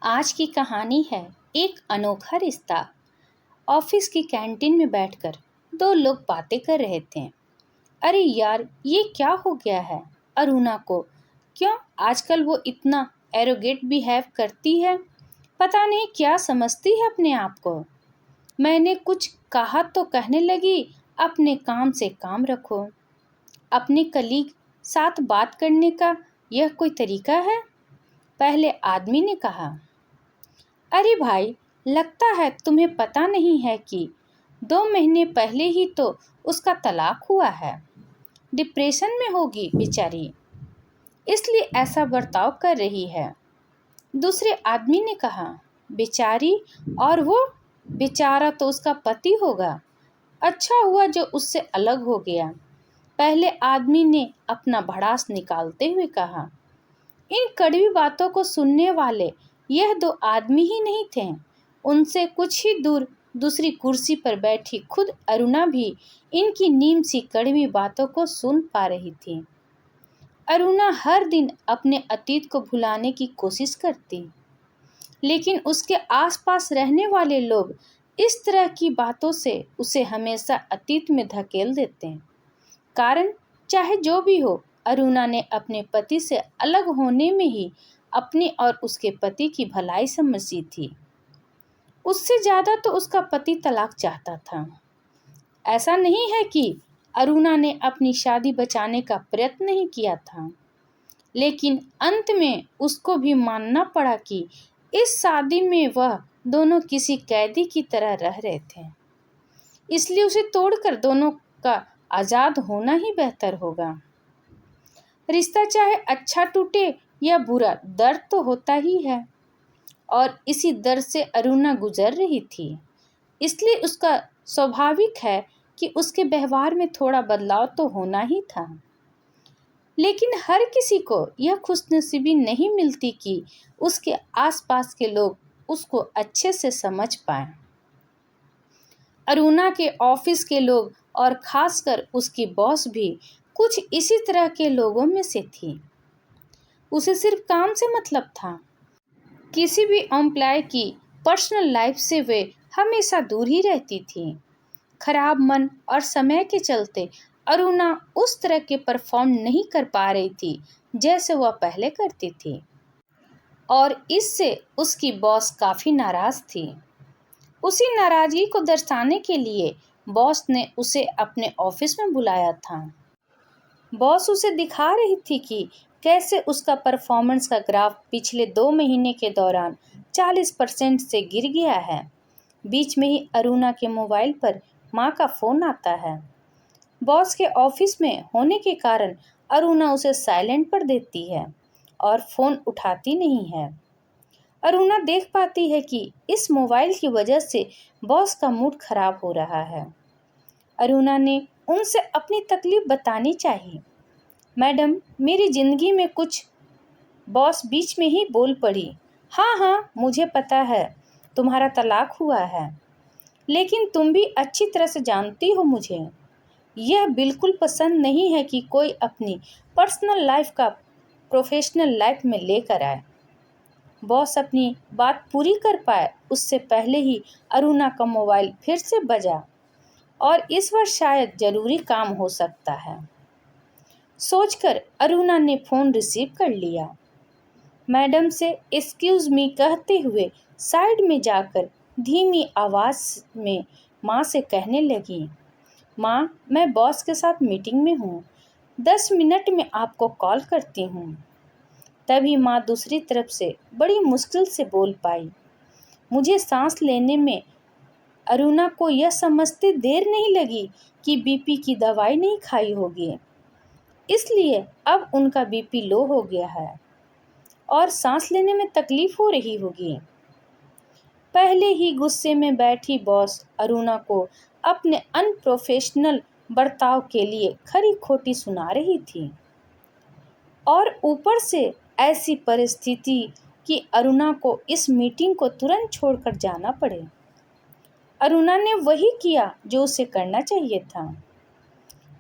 आज की कहानी है एक अनोखा रिश्ता। ऑफिस की कैंटीन में बैठकर दो लोग बातें कर रहे थे। अरे यार, ये क्या हो गया है अरुणा को? क्यों आजकल वो इतना एरोगेट बिहेव करती है? पता नहीं क्या समझती है अपने आप को। मैंने कुछ कहा तो कहने लगी, अपने काम से काम रखो। अपने कलीग साथ बात करने का यह कोई तरीका है? पहले आदमी ने कहा। अरे भाई, लगता है तुम्हें पता नहीं है कि 2 महीने पहले ही तो उसका तलाक हुआ है। डिप्रेशन में होगी बेचारी, इसलिए ऐसा बर्ताव कर रही है। दूसरे आदमी ने कहा, बेचारी? और वो बेचारा तो उसका पति होगा। अच्छा हुआ जो उससे अलग हो गया। पहले आदमी ने अपना भड़ास निकालते हुए कहा। इन कड़वी बातों को सुनने वाले यह दो आदमी ही नहीं थे। उनसे कुछ ही दूर दूसरी कुर्सी पर बैठी खुद अरुणा भी इनकी नीम सी कड़वी बातों को सुन पा रही थी। अरुणा हर दिन अपने अतीत को भुलाने की कोशिश करती, लेकिन उसके आसपास रहने वाले लोग इस तरह की बातों से उसे हमेशा अतीत में धकेल देते हैं। कारण चाहे जो भी हो, अरुणा ने अपने पति से अलग होने में ही अपनी और उसके पति की भलाई समझी थी। उससे ज्यादा तो उसका पति तलाक चाहता था। ऐसा नहीं है कि अरुणा ने अपनी शादी बचाने का प्रयत्न नहीं किया था, लेकिन अंत में उसको भी मानना पड़ा कि इस शादी में वह दोनों किसी कैदी की तरह रह रहे थे। इसलिए उसे तोड़कर दोनों का आजाद होना ही बेहतर होगा। रिश्ता चाहे अच्छा टूटे या बुरा, दर्द तो होता ही है, और इसी दर्द से अरुणा गुजर रही थी। इसलिए उसका स्वाभाविक है कि उसके व्यवहार में थोड़ा बदलाव तो होना ही था। लेकिन हर किसी को यह खुशनसीबी नहीं मिलती कि उसके आसपास के लोग उसको अच्छे से समझ पाएं। अरुणा के ऑफिस के लोग और खासकर उसकी बॉस भी कुछ इसी तरह के लोगों में से थी। उसे सिर्फ काम से मतलब था। किसी भी एम्प्लॉय की पर्सनल लाइफ से वे हमेशा दूर ही रहती थी। खराब मन और समय के चलते अरुणा उस तरह के परफॉर्म नहीं कर पा रही थी जैसे वह पहले करती थी, और इससे उसकी बॉस काफ़ी नाराज़ थी। उसी नाराज़गी को दर्शाने के लिए बॉस ने उसे अपने ऑफिस में बुलाया था। बॉस उसे दिखा रही थी कि कैसे उसका परफॉर्मेंस का ग्राफ पिछले 2 महीने के दौरान 40% से गिर गया है। बीच में ही अरुणा के मोबाइल पर माँ का फ़ोन आता है। बॉस के ऑफिस में होने के कारण अरुणा उसे साइलेंट पर देती है और फ़ोन उठाती नहीं है। अरुणा देख पाती है कि इस मोबाइल की वजह से बॉस का मूड खराब हो रहा है। अरुणा ने उनसे अपनी तकलीफ बतानी चाहिए। मैडम, मेरी ज़िंदगी में कुछ। बॉस बीच में ही बोल पड़ी। हाँ हाँ, मुझे पता है तुम्हारा तलाक हुआ है, लेकिन तुम भी अच्छी तरह से जानती हो मुझे यह बिल्कुल पसंद नहीं है कि कोई अपनी पर्सनल लाइफ का प्रोफेशनल लाइफ में लेकर आए। बॉस अपनी बात पूरी कर पाए उससे पहले ही अरुणा का मोबाइल फिर से बजा, और इस बार शायद ज़रूरी काम हो सकता है। सोचकर अरुणा ने फ़ोन रिसीव कर लिया। मैडम से एक्सक्यूज़ मी कहते हुए साइड में जाकर धीमी आवाज़ में माँ से कहने लगी, माँ, मैं बॉस के साथ मीटिंग में हूँ, 10 मिनट में आपको कॉल करती हूँ। तभी माँ दूसरी तरफ से बड़ी मुश्किल से बोल पाई, मुझे सांस लेने में। अरुणा को यह समझते देर नहीं लगी कि बीपी की दवाई नहीं खाई होगी, इसलिए अब उनका बीपी लो हो गया है और सांस लेने में तकलीफ हो रही होगी। पहले ही गुस्से में बैठी बॉस अरुणा को अपने अनप्रोफेशनल बर्ताव के लिए खरी खोटी सुना रही थी, और ऊपर से ऐसी परिस्थिति कि अरुणा को इस मीटिंग को तुरंत छोड़कर जाना पड़े। अरुणा ने वही किया जो उसे करना चाहिए था।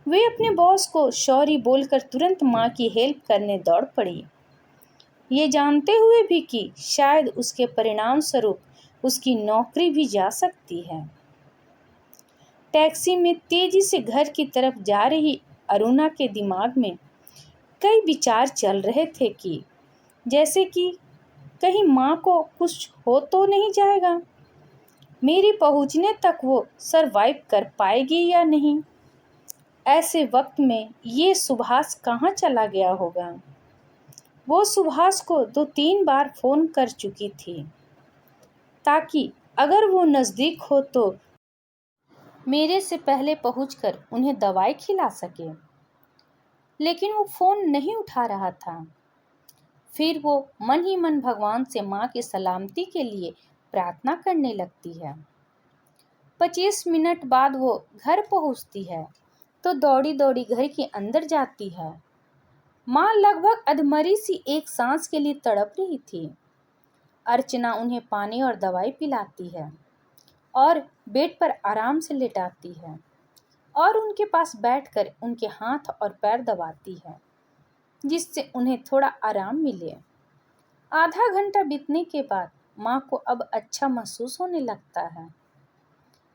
वे अपने बॉस को सॉरी बोलकर तुरंत माँ की हेल्प करने दौड़ पड़ी। ये जानते हुए भी कि शायद उसके परिणाम स्वरूप उसकी नौकरी भी जा सकती है। टैक्सी में तेजी से घर की तरफ जा रही अरुणा के दिमाग में कई विचार चल रहे थे कि जैसे कि कहीं माँ को कुछ हो तो नहीं जाएगा, मेरे पहुँचने तक वो सरवाइव कर पाएगी या नहीं। ऐसे वक्त में ये सुभाष कहाँ चला गया होगा। वो सुभाष को 2-3 बार फ़ोन कर चुकी थी ताकि अगर वो नज़दीक हो तो मेरे से पहले पहुंचकर उन्हें दवाई खिला सके, लेकिन वो फ़ोन नहीं उठा रहा था। फिर वो मन ही मन भगवान से माँ की सलामती के लिए प्रार्थना करने लगती है। 25 मिनट बाद वो घर पहुंचती है तो दौड़ी दौड़ी घर के अंदर जाती है। माँ लगभग अधमरी सी एक सांस के लिए तड़प रही थी। अर्चना उन्हें पानी और दवाई पिलाती है और बेड पर आराम से लेटाती है और उनके पास बैठकर उनके हाथ और पैर दबाती है, जिससे उन्हें थोड़ा आराम मिले। आधा घंटा बीतने के बाद माँ को अब अच्छा महसूस होने लगता है।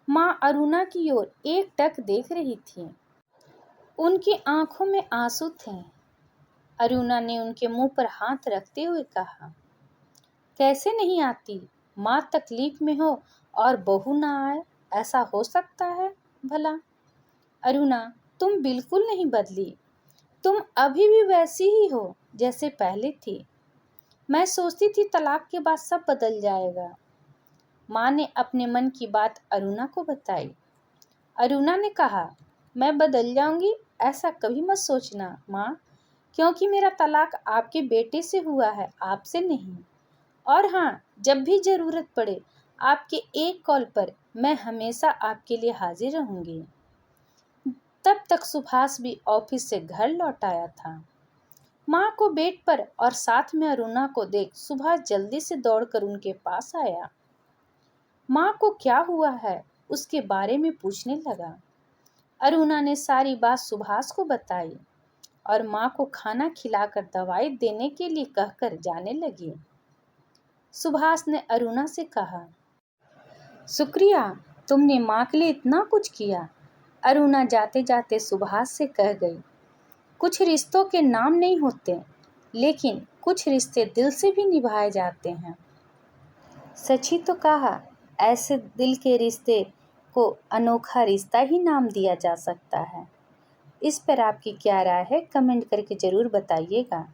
माँ अरुणा की ओर एकटक देख रही थी। उनकी आंखों में आंसू थे। अरुणा ने उनके मुंह पर हाथ रखते हुए कहा, कैसे नहीं आती? माँ तकलीफ में हो और बहू ना आए, ऐसा हो सकता है भला? अरुणा, तुम बिल्कुल नहीं बदली। तुम अभी भी वैसी ही हो जैसे पहले थी। मैं सोचती थी तलाक के बाद सब बदल जाएगा। माँ ने अपने मन की बात अरुणा को बताई। अरुणा ने कहा, मैं बदल जाऊंगी ऐसा कभी मत सोचना माँ, क्योंकि मेरा तलाक आपके बेटे से हुआ है, आपसे नहीं। और हाँ, जब भी ज़रूरत पड़े आपके एक कॉल पर मैं हमेशा आपके लिए हाजिर रहूंगी। तब तक सुभाष भी ऑफिस से घर लौट आया था। माँ को बेड पर और साथ में अरुणा को देख सुभाष जल्दी से दौड़कर उनके पास आया। माँ को क्या हुआ है उसके बारे में पूछने लगा। अरुणा ने सारी बात सुभाष को बताई और माँ को खाना खिलाकर दवाई देने के लिए कहकर जाने लगी। सुभाष ने अरुणा से कहा, शुक्रिया, तुमने माँ के लिए इतना कुछ किया। अरुणा जाते जाते सुभाष से कह गई, कुछ रिश्तों के नाम नहीं होते, लेकिन कुछ रिश्ते दिल से भी निभाए जाते हैं। सच ही तो कहा, ऐसे दिल के रिश्ते को अनोखा रिश्ता ही नाम दिया जा सकता है। इस पर आपकी क्या राय है, कमेंट करके ज़रूर बताइएगा।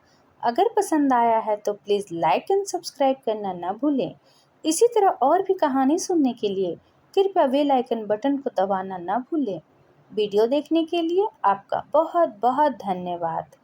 अगर पसंद आया है तो प्लीज़ लाइक एंड सब्सक्राइब करना ना भूलें। इसी तरह और भी कहानी सुनने के लिए कृपया बेल आइकन बटन को दबाना ना भूलें। वीडियो देखने के लिए आपका बहुत बहुत धन्यवाद।